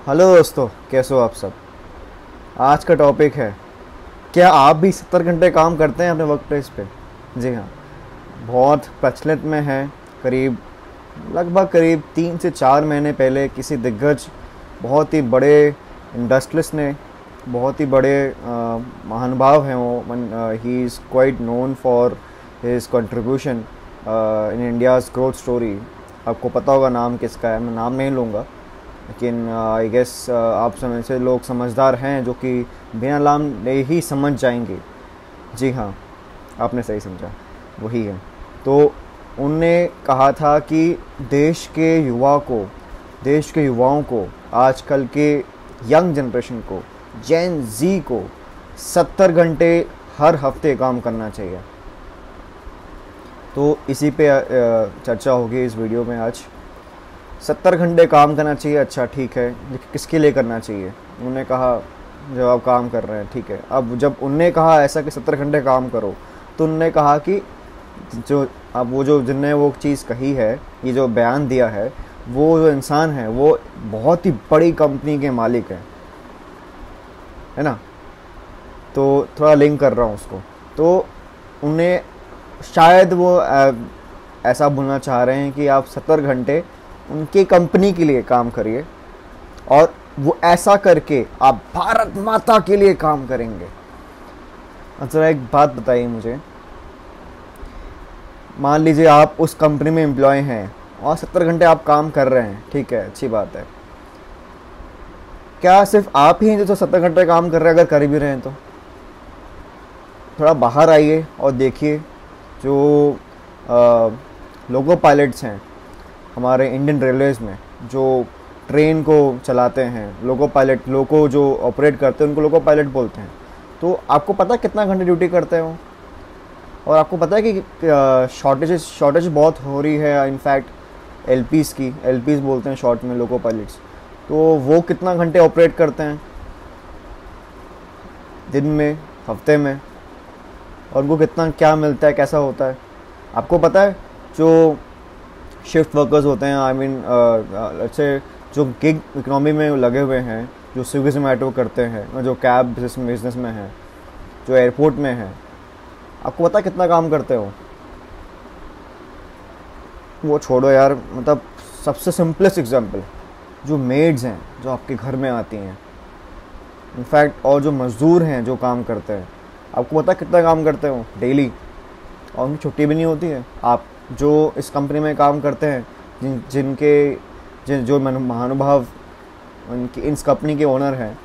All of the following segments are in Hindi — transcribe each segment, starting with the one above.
हेलो दोस्तों, कैसे हो आप सब। आज का टॉपिक है, क्या आप भी 70 घंटे काम करते हैं अपने वर्क प्लेस पे। जी हाँ, बहुत प्रचलित में है। लगभग करीब 3 से 4 महीने पहले किसी दिग्गज, बहुत ही बड़े इंडस्ट्रियलिस्ट ने, बहुत ही बड़े महानुभाव हैं वो, he is quite known for his contribution in India's growth story. आपको पता होगा नाम किसका है, मैं नाम नहीं लूँगा, लेकिन आई गेस आप समझ से लोग समझदार हैं जो कि बिना नाम ले ही समझ जाएंगे। जी हाँ, आपने सही समझा, वही है। तो उनने कहा था कि देश के युवाओं को, आजकल के यंग जनरेशन को, जेन जी को 70 घंटे हर हफ्ते काम करना चाहिए। तो इसी पे चर्चा होगी इस वीडियो में आज। 70 घंटे काम करना चाहिए, अच्छा ठीक है, लेकिन किसके लिए करना चाहिए। उन्होंने कहा जब आप काम कर रहे हैं, ठीक है। अब जब उनने कहा ऐसा कि 70 घंटे काम करो, तो उनने कहा कि जिनने वो चीज़ कही है, ये जो बयान दिया है, वो जो इंसान है वो बहुत ही बड़ी कंपनी के मालिक है ना। तो थोड़ा लिंक कर रहा हूँ उसको। तो उन्हें शायद वो ऐसा बोलना चाह रहे हैं कि आप 70 घंटे उनकी कंपनी के लिए काम करिए, और वो ऐसा करके आप भारत माता के लिए काम करेंगे। अच्छा, एक बात बताइए मुझे, मान लीजिए आप उस कंपनी में एम्प्लॉय हैं और 70 घंटे आप काम कर रहे हैं, ठीक है, अच्छी बात है। क्या सिर्फ आप ही हैं जो 70 घंटे काम कर रहे हैं? अगर कर भी रहे हैं तो थोड़ा बाहर आइए और देखिए, जो लोको पायलट्स हैं हमारे इंडियन रेलवेज़ में, जो ट्रेन को चलाते हैं, लोको जो ऑपरेट करते हैं उनको लोको पायलट बोलते हैं। तो आपको पता है कितना घंटे ड्यूटी करते हैं वो? और आपको पता है कि शॉर्टेज बहुत हो रही है, इनफैक्ट एलपीज़ बोलते हैं शॉर्ट में, लोको पायलट्स। तो वो कितना घंटे ऑपरेट करते हैं दिन में, हफ्ते में, और उनको कितना क्या मिलता है, कैसा होता है आपको पता है? जो शिफ्ट वर्कर्स होते हैं, आई मीन अच्छे जो गिग इकोनॉमी में लगे हुए हैं, जो स्विगी जोमेटो करते हैं, जो कैब बिजनेस में हैं, जो एयरपोर्ट में हैं, आपको पता है कितना काम करते हो? वो छोड़ो यार, मतलब सबसे सिंपलेस्ट एग्जांपल, जो मेड्स हैं जो आपके घर में आती हैं, इनफैक्ट, और जो मज़दूर हैं जो काम करते हैं, आपको पता है कितना काम करते हो डेली? और उनकी छुट्टी भी नहीं होती है। आप जो इस कंपनी में काम करते हैं, जो महानुभाव उनकी इस कंपनी के ओनर हैं,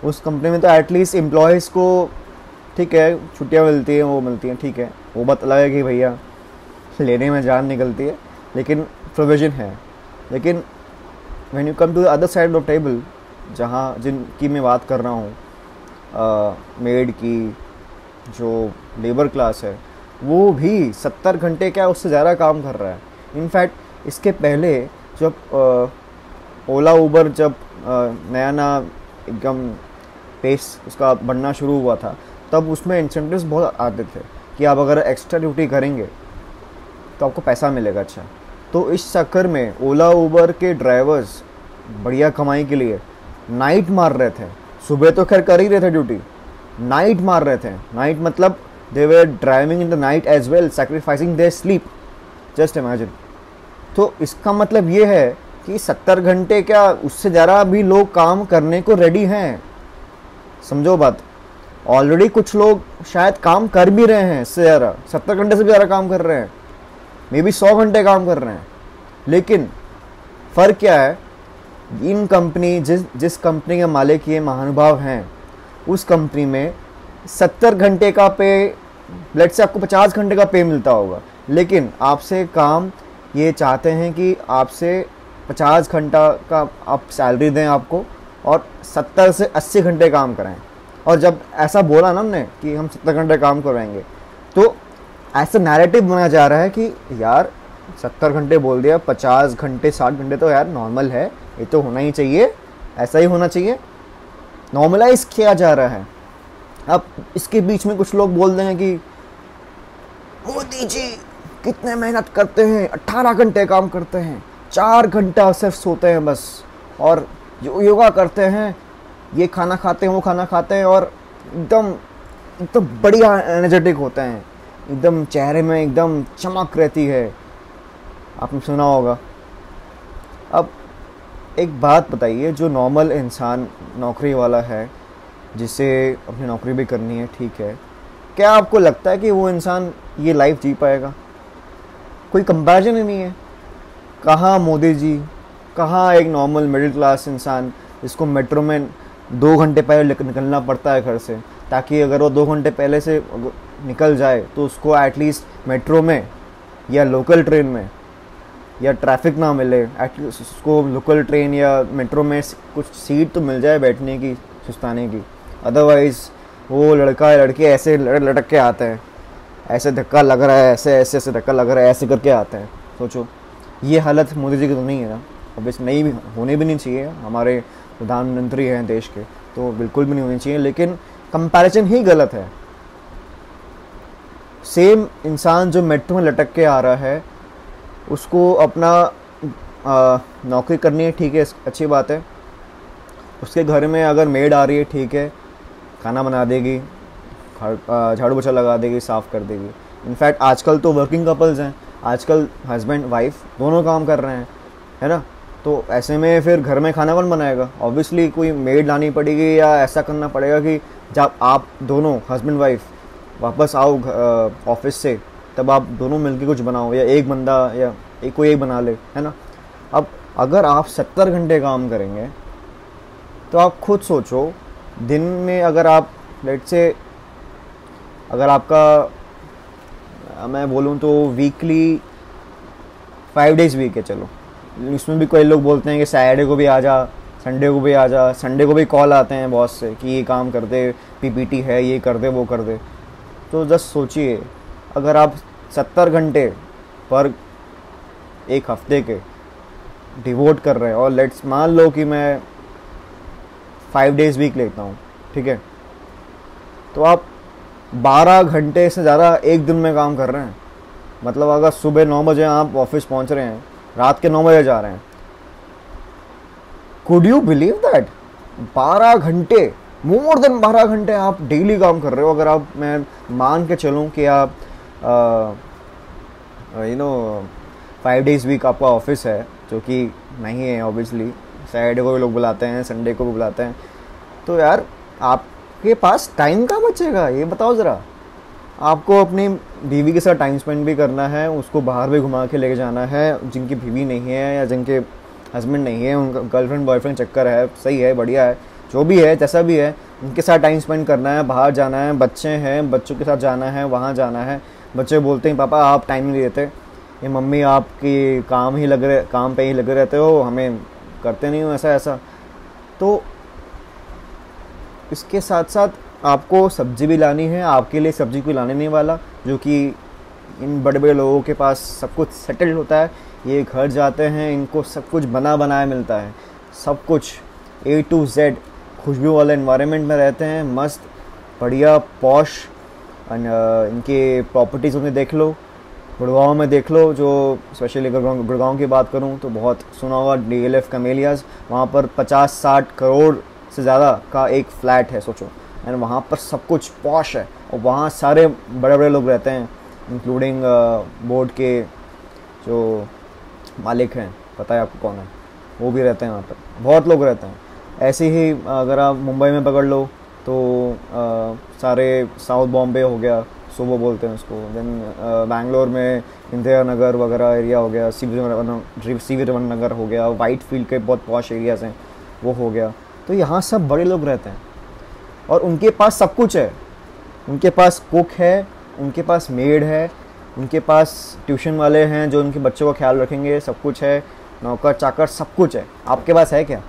उस कंपनी में तो एटलीस्ट एम्प्लॉयज़ को, ठीक है, छुट्टियां मिलती हैं, वो मिलती हैं, ठीक है, वो बात अलग है कि भैया लेने में जान निकलती है, लेकिन प्रोविज़न है। लेकिन when you come to the other side of table, जहाँ जिनकी मैं बात कर रहा हूँ, मेड की, जो लेबर क्लास है, वो भी 70 घंटे क्या उससे ज़्यादा काम कर रहा है। इनफैक्ट इसके पहले जब ओला उबर जब नया एकदम पेस उसका बढ़ना शुरू हुआ था, तब उसमें इंसेंटिव्स बहुत आते थे कि आप अगर एक्स्ट्रा ड्यूटी करेंगे तो आपको पैसा मिलेगा। अच्छा, तो इस चक्कर में ओला उबर के ड्राइवर्स बढ़िया कमाई के लिए नाइट मार रहे थे। सुबह तो खैर कर ही रहे थे ड्यूटी, नाइट मार रहे थे। नाइट मतलब they were driving in the night as well, sacrificing their sleep, just imagine। तो इसका मतलब ये है कि 70 घंटे क्या उससे ज़्यादा भी लोग काम करने को रेडी हैं। समझो बात, ऑलरेडी कुछ लोग शायद काम कर भी रहे हैं, इससे ज़्यादा 70 घंटे से भी ज़्यादा काम कर रहे हैं, मे बी 100 घंटे काम कर रहे हैं। लेकिन फ़र्क क्या है, इन कंपनी जिस कंपनी के मालिक ये महानुभाव हैं, उस कंपनी में 70 घंटे का पे, लेट से आपको 50 घंटे का पे मिलता होगा, लेकिन आपसे काम ये चाहते हैं कि आपसे 50 घंटा का आप सैलरी दें आपको, और 70 से 80 घंटे काम कराएं। और जब ऐसा बोला ना हमने कि हम 70 घंटे काम करवाएंगे, तो ऐसा नैरेटिव बना जा रहा है कि यार 70 घंटे बोल दिया, 50 घंटे 60 घंटे तो यार नॉर्मल है, ये तो होना ही चाहिए, ऐसा ही होना चाहिए, नॉर्मलाइज किया जा रहा है। अब इसके बीच में कुछ लोग बोल देंगे कि मोदी जी कितने मेहनत करते हैं, 18 घंटे काम करते हैं, 4 घंटा सिर्फ सोते हैं बस, और जो योगा करते हैं, ये खाना खाते हैं, वो खाना खाते हैं और एकदम एकदम बढ़िया एनर्जेटिक होते हैं, एकदम चेहरे में एकदम चमक रहती है। आपने सुना होगा। अब एक बात बताइए, जो नॉर्मल इंसान नौकरी वाला है, जिसे अपनी नौकरी भी करनी है, ठीक है, क्या आपको लगता है कि वो इंसान ये लाइफ जी पाएगा? कोई कंपैरिजन ही नहीं है। कहाँ मोदी जी, कहाँ एक नॉर्मल मिडिल क्लास इंसान जिसको मेट्रो में 2 घंटे पहले निकलना पड़ता है घर से, ताकि अगर वो 2 घंटे पहले से निकल जाए तो उसको एटलीस्ट मेट्रो में या लोकल ट्रेन में या ट्रैफिक ना मिले, एटलीस्ट उसको लोकल ट्रेन या मेट्रो में कुछ सीट तो मिल जाए बैठने की, सुस्ताने की। अदरवाइज़ वो लड़का या लड़के ऐसे लटक के आते हैं, ऐसे धक्का लग रहा है, ऐसे ऐसे ऐसे धक्का लग रहा है, ऐसे करके आते हैं। सोचो, ये हालत मोदी जी की तो नहीं है ना, अब इस नहीं भी होने भी नहीं चाहिए। हमारे प्रधानमंत्री हैं देश के, तो बिल्कुल भी नहीं होनी चाहिए, लेकिन कंपैरिजन ही गलत है। सेम इंसान जो मेट्रो में लटक के आ रहा है, उसको अपना नौकरी करनी है, ठीक है, अच्छी बात है। उसके घर में अगर मेड आ रही है, ठीक है, खाना बना देगी, झाड़ू पोछा लगा देगी, साफ़ कर देगी। इनफैक्ट आजकल तो वर्किंग कपल्स हैं, आजकल हस्बैंड वाइफ दोनों काम कर रहे हैं, है ना। तो ऐसे में फिर घर में खाना कौन बनाएगा? ऑब्वियसली कोई मेड लानी पड़ेगी, या ऐसा करना पड़ेगा कि जब आप दोनों हस्बैंड वाइफ वापस आओ ऑफिस से, तब आप दोनों मिलके कुछ बनाओ, या एक बंदा या कोई एक बना ले, है ना। अब अगर आप 70 घंटे काम करेंगे तो आप खुद सोचो, दिन में अगर आप लेट से, अगर आपका मैं बोलूँ तो वीकली 5 डेज़ वीक है, चलो, इसमें भी कोई लोग बोलते हैं कि सैटरडे को भी आ जा, संडे को भी आ जा। संडे को भी कॉल आते हैं बॉस से कि ये काम कर दे, पीपीटी है, ये कर दे, वो कर दे। तो जस्ट सोचिए, अगर आप 70 घंटे पर एक हफ्ते के डिवोट कर रहे हैं, और लेट्स मान लो कि मैं 5 डेज़ वीक लेता हूँ, ठीक है, तो आप 12 घंटे से ज़्यादा एक दिन में काम कर रहे हैं। मतलब अगर सुबह 9 बजे आप ऑफिस पहुँच रहे हैं, रात के 9 बजे जा रहे हैं, कुड यू बिलीव दैट? 12 घंटे, मोर देन 12 घंटे आप डेली काम कर रहे हो। अगर आप, मैं मान के चलूँ कि आप 5 डेज़ वीक आपका ऑफिस है, जो कि नहीं है ऑब्वियसली, सैटरडे को भी लोग बुलाते हैं, संडे को भी बुलाते हैं, तो यार आपके पास टाइम कहाँ बचेगा? ये बताओ ज़रा। आपको अपनी बीवी के साथ टाइम स्पेंड भी करना है, उसको बाहर भी घुमा के लेके जाना है, जिनकी बीवी नहीं है या जिनके हस्बैंड नहीं है, उनका गर्लफ्रेंड बॉयफ्रेंड चक्कर है, सही है, बढ़िया है, जो भी है, जैसा भी है, उनके साथ टाइम स्पेंड करना है, बाहर जाना है, बच्चे हैं, बच्चों के साथ जाना है, वहाँ जाना है। बच्चे बोलते हैं पापा आप टाइम नहीं देते, ये मम्मी आपकी काम पे ही लगे रहते हो, हमें करते नहीं हो ऐसा ऐसा। तो इसके साथ साथ आपको सब्जी भी लानी है, आपके लिए सब्जी कोई लाने नहीं वाला, जो कि इन बड़े बड़े लोगों के पास सब कुछ सेटल्ड होता है। ये घर जाते हैं, इनको सब कुछ बना बनाया मिलता है, सब कुछ A to Z, खुशबू वाले एनवायरनमेंट में रहते हैं, मस्त बढ़िया पॉश। इनके प्रॉपर्टीज़ में देख लो, गुड़गांव में देख लो, जो स्पेशली गुड़गांव की बात करूं तो बहुत सुना हुआ DLF कैमेलियाज़, वहाँ पर 50-60 करोड़ से ज़्यादा का एक फ्लैट है, सोचो। एंड वहाँ पर सब कुछ पॉश है, और वहाँ सारे बड़े बड़े लोग रहते हैं, इंक्लूडिंग बोर्ड के जो मालिक हैं, पता है आपको कौन है, वो भी रहते हैं वहाँ पर, बहुत लोग रहते हैं। ऐसे ही अगर आप मुंबई में पकड़ लो तो सारे साउथ बॉम्बे हो गया, सुबह बोलते हैं उसको, देन बैंगलोर में इंदिरा नगर वगैरह एरिया हो गया, CV रमन नगर हो गया, वाइट फील्ड के बहुत पॉश एरियाज़ हैं, वो हो गया। तो यहाँ सब बड़े लोग रहते हैं और उनके पास सब कुछ है। उनके पास कुक है, उनके पास मेड है, उनके पास ट्यूशन वाले हैं जो उनके बच्चों का ख्याल रखेंगे, सब कुछ है, नौकर चाकर सब कुछ है। आपके पास है क्या?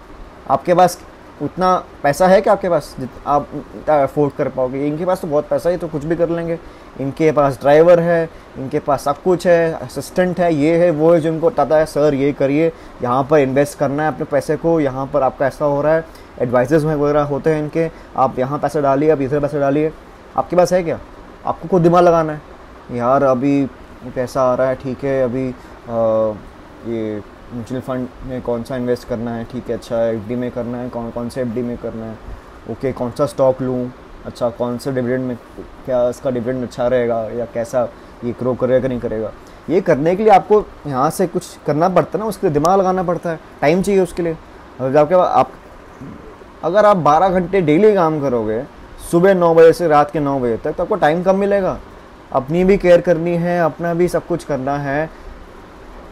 आपके पास उतना पैसा है कि आपके पास आप अफोर्ड कर पाओगे? इनके पास तो बहुत पैसा है, तो कुछ भी कर लेंगे। इनके पास ड्राइवर है, इनके पास सब कुछ है, असिस्टेंट है, ये है वो है, जो इनको बताता है सर ये करिए, यहाँ पर इन्वेस्ट करना है अपने पैसे को, यहाँ पर आपका ऐसा हो रहा है, एडवाइजर्स वगैरह होते हैं इनके, आप यहाँ पैसे डालिए, आप इधर पैसे डालिए। आपके पास है क्या? आपको खुद दिमाग लगाना है, यार अभी पैसा आ रहा है, ठीक है, अभी ये म्यूचुअल फंड में कौन सा इन्वेस्ट करना है, ठीक है, अच्छा एफडी में करना है, कौन कौन से एफडी में करना है, ओके, कौन सा स्टॉक लूँ, अच्छा कौन सा डिविडेंड में, क्या इसका डिविडेंड अच्छा रहेगा या कैसा ये ग्रो करेगा कि नहीं करेगा। ये करने के लिए आपको यहाँ से कुछ करना पड़ता है ना, उसके लिए दिमाग लगाना पड़ता है, टाइम चाहिए उसके लिए। अगर आप 12 घंटे डेली काम करोगे सुबह 9 बजे से रात के 9 बजे तक, तो आपको टाइम कम मिलेगा। अपनी भी केयर करनी है, अपना भी सब कुछ करना है,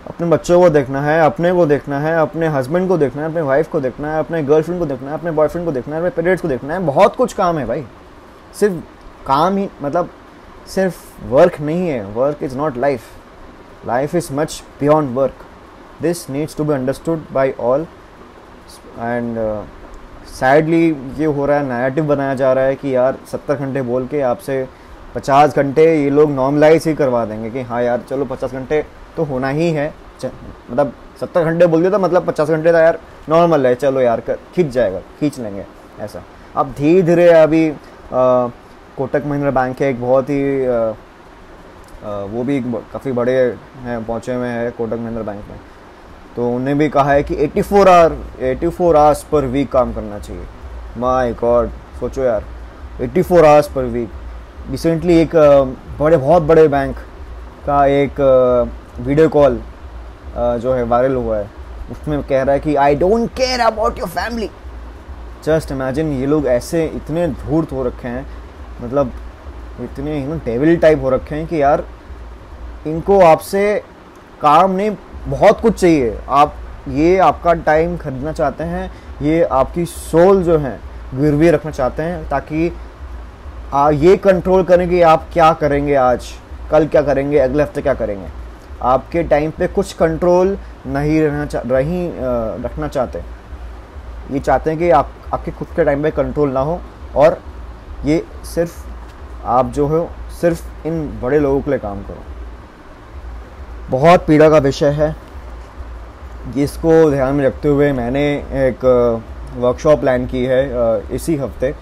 अपने बच्चों को देखना है, अपने को देखना है, अपने हस्बैंड को देखना है, अपने वाइफ को देखना है, अपने गर्लफ्रेंड को देखना है, अपने बॉयफ्रेंड को देखना है, अपने पेरेंट्स को देखना है। बहुत कुछ काम है भाई, सिर्फ काम ही मतलब सिर्फ वर्क नहीं है। Work is not life, life is much beyond work. This needs to be understood by all. And sadly ये हो रहा है, नैरेटिव बनाया जा रहा है कि यार 70 घंटे बोल के आपसे 50 घंटे ये लोग नॉर्मलाइज ही करवा देंगे कि हाँ यार चलो 50 घंटे तो होना ही है। मतलब 70 घंटे बोल दिया तो मतलब 50 घंटे था यार नॉर्मल है, चलो यार खींच जाएगा, खींच लेंगे ऐसा। अब धीरे धीरे अभी कोटक महिंद्रा बैंक है एक बहुत ही वो भी काफ़ी बड़े हैं, पहुँचे हुए हैं कोटक महिंद्रा बैंक में। तो उन्हें भी कहा है कि 84 आवर्स पर वीक काम करना चाहिए। माय गॉड, सोचो यार 84 आवर्स पर वीक। रिसेंटली एक बहुत बड़े बैंक का एक वीडियो कॉल जो है वायरल हुआ है, उसमें कह रहा है कि I don't care about your family. Just imagine, ये लोग ऐसे इतने धूर्त हो रखे हैं, मतलब इतने डेविल टाइप हो रखे हैं कि यार इनको आपसे काम नहीं, बहुत कुछ चाहिए। आप ये आपका टाइम खरीदना चाहते हैं, ये आपकी सोल जो है गिरवी रखना चाहते हैं, ताकि ये कंट्रोल करें कि आप क्या करेंगे, आज कल क्या करेंगे, अगले हफ्ते क्या करेंगे। आपके टाइम पे कुछ कंट्रोल नहीं रखना चाहते। ये चाहते हैं कि आपके खुद के टाइम पे कंट्रोल ना हो, और ये सिर्फ आप जो हो सिर्फ इन बड़े लोगों के लिए काम करो। बहुत पीड़ा का विषय है। इसको ध्यान में रखते हुए मैंने एक वर्कशॉप प्लान की है इसी हफ्ते।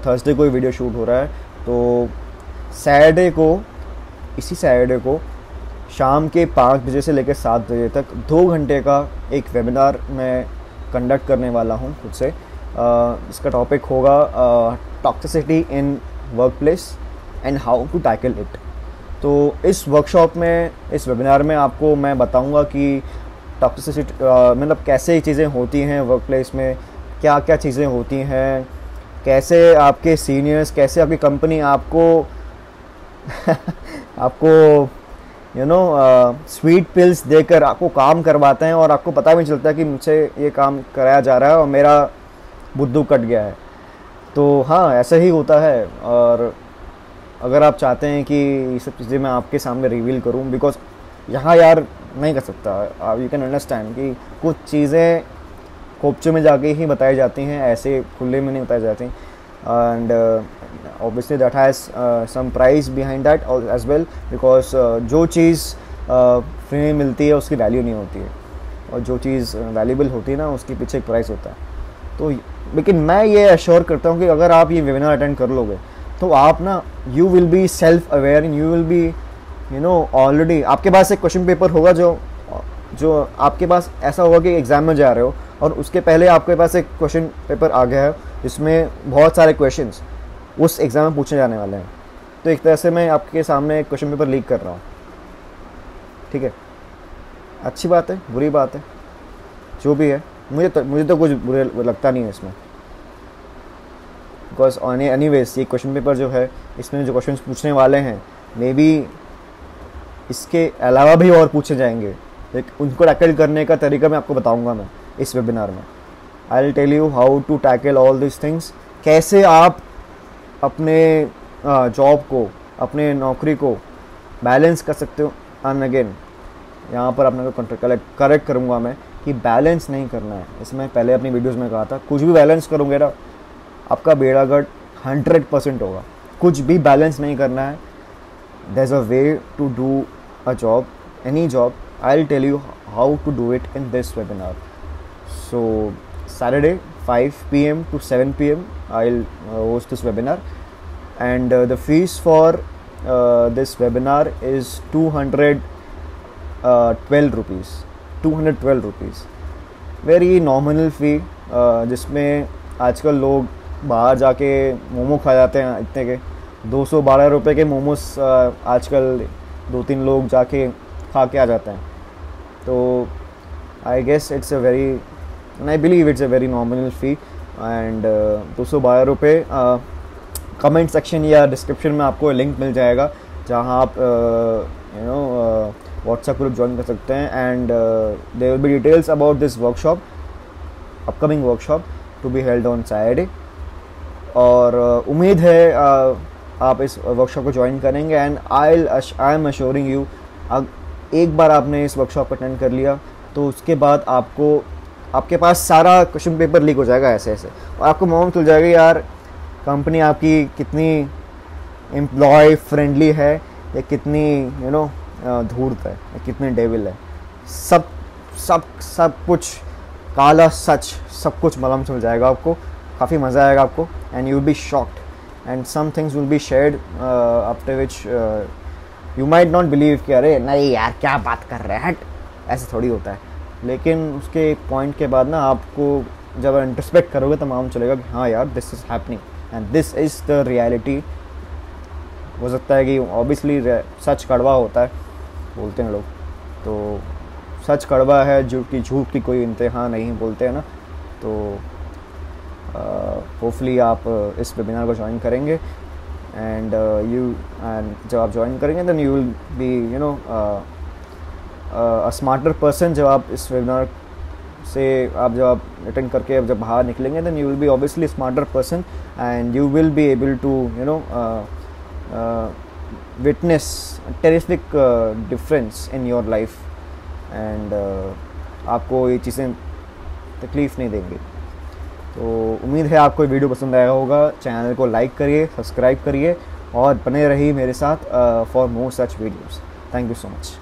थर्सडे को वीडियो शूट हो रहा है, तो इसी सैटरडे को शाम के 5 बजे से लेकर 7 बजे तक 2 घंटे का एक वेबिनार मैं कंडक्ट करने वाला हूं खुद से। इसका टॉपिक होगा toxicity in workplace and how to tackle it. तो इस वर्कशॉप में, इस वेबिनार में आपको मैं बताऊंगा कि टॉक्सिसिटी मतलब कैसे चीज़ें होती हैं वर्कप्लेस में, क्या क्या चीज़ें होती हैं, कैसे आपके सीनियर्स, कैसे आपकी कंपनी आपको स्वीट पिल्स देकर आपको काम करवाते हैं, और आपको पता भी नहीं चलता कि मुझसे ये काम कराया जा रहा है और मेरा बुद्धू कट गया है। तो हाँ, ऐसा ही होता है। और अगर आप चाहते हैं कि ये सब चीज़ें मैं आपके सामने रिवील करूं, बिकॉज यहाँ यार नहीं कर सकता। यू कैन अंडरस्टैंड कि कुछ चीज़ें कोपचे में जाके ही बताई जाती हैं, ऐसे खुले में नहीं बताई जाती। And obviously that has some price behind that as well, because जो चीज़ फ्री में मिलती है उसकी वैल्यू नहीं होती है, और जो चीज़ वैल्यूबल होती है ना उसके पीछे एक प्राइस होता है। तो लेकिन मैं ये एश्योर करता हूँ कि अगर आप ये वेबिनार अटेंड कर लोगे तो आप ना, you will be self aware and you will B already आपके पास एक क्वेश्चन पेपर होगा जो आपके पास ऐसा होगा कि एग्ज़ाम में जा रहे हो और उसके पहले आपके पास एक क्वेश्चन पेपर आ गया है जिसमें बहुत सारे क्वेश्चंस उस एग्ज़ाम में पूछे जाने वाले हैं। तो एक तरह से मैं आपके सामने एक क्वेश्चन पेपर लीक कर रहा हूँ, ठीक है। अच्छी बात है, बुरी बात है, जो भी है, मुझे तो कुछ बुरा लगता नहीं है इसमें, बिकॉज एनीवेज ये क्वेश्चन पेपर जो है, इसमें जो क्वेश्चंस पूछने वाले हैं, मे बी इसके अलावा भी और पूछे जाएंगे। उनको टैकल करने का तरीका मैं आपको बताऊंगा मैं इस वेबिनार में। I will tell you how to tackle all this things. कैसे आप अपने जॉब को, अपने नौकरी को बैलेंस कर सकते हो। एंड अगेन यहाँ पर अपने को करेक्ट करूँगा मैं कि बैलेंस नहीं करना है। इसमें पहले अपनी वीडियोज़ में कहा था, कुछ भी बैलेंस करोगे ना आपका बेड़ागर्द 100% होगा। कुछ भी बैलेंस नहीं करना है। There is a way to do a job, any job. I will tell you how to do it in this webinar. So Saturday 5 PM to 7 PM I'll host this webinar, and the fees for this webinar is 212 rupees, 212 rupees, very nominal fee, जिसमें आजकल लोग बाहर जाके मोमो खा जाते हैं इतने के 212 रुपये के मोमोस आजकल 2-3 लोग जाके खा के आ जाते हैं। तो I guess it's a very, and I believe it's a very nominal fee. And 212 रुपये, कमेंट सेक्शन या डिस्क्रिप्शन में आपको लिंक मिल जाएगा जहाँ आप व्हाट्सएप ग्रुप ज्वाइन कर सकते हैं। And there will be details about this workshop, upcoming workshop to be held on Saturday. और उम्मीद है आप इस वर्कशॉप को ज्वाइन करेंगे। And I am assuring you, एक बार आपने इस वर्कशॉप को अटेंड कर लिया तो उसके बाद आपके पास सारा क्वेश्चन पेपर लीक हो जाएगा ऐसे ऐसे, और आपको मालूम चल जाएगा यार कंपनी आपकी कितनी एम्प्लॉय फ्रेंडली है या कितनी धूर्त है या कितनी डेविल है। सब सब सब कुछ काला सच सब कुछ मालूम चल जाएगा आपको, काफ़ी मज़ा आएगा आपको। And you will be shocked and some things will be shared after which you might not believe कि अरे नहीं यार क्या बात कर रहे हैं, ऐसे थोड़ी होता है। लेकिन उसके पॉइंट के बाद ना आपको जब इंट्रोस्पेक्ट करोगे तो मालूम चलेगा कि हाँ यार this is happening and this is the reality. हो सकता है कि ऑब्वियसली सच कड़वा होता है बोलते हैं लोग, तो सच कड़वा है, झूठ की कोई इंतहा नहीं बोलते हैं ना। तो होपफुली आप इस वेबिनार को ज्वाइन करेंगे एंड जब आप ज्वाइन करेंगे then you will be a smarter person. जब आप इस वेबिनार से जब आप अटेंड करके जब बाहर निकलेंगे then you will be obviously smarter person and you will be able to witness terrific difference in your life. And आपको ये चीज़ें तकलीफ़ नहीं देंगी। तो उम्मीद है आपको ये वीडियो पसंद आया होगा। चैनल को लाइक करिए, सब्सक्राइब करिए और बने रहिए मेरे साथ for more such videos. Thank you so much.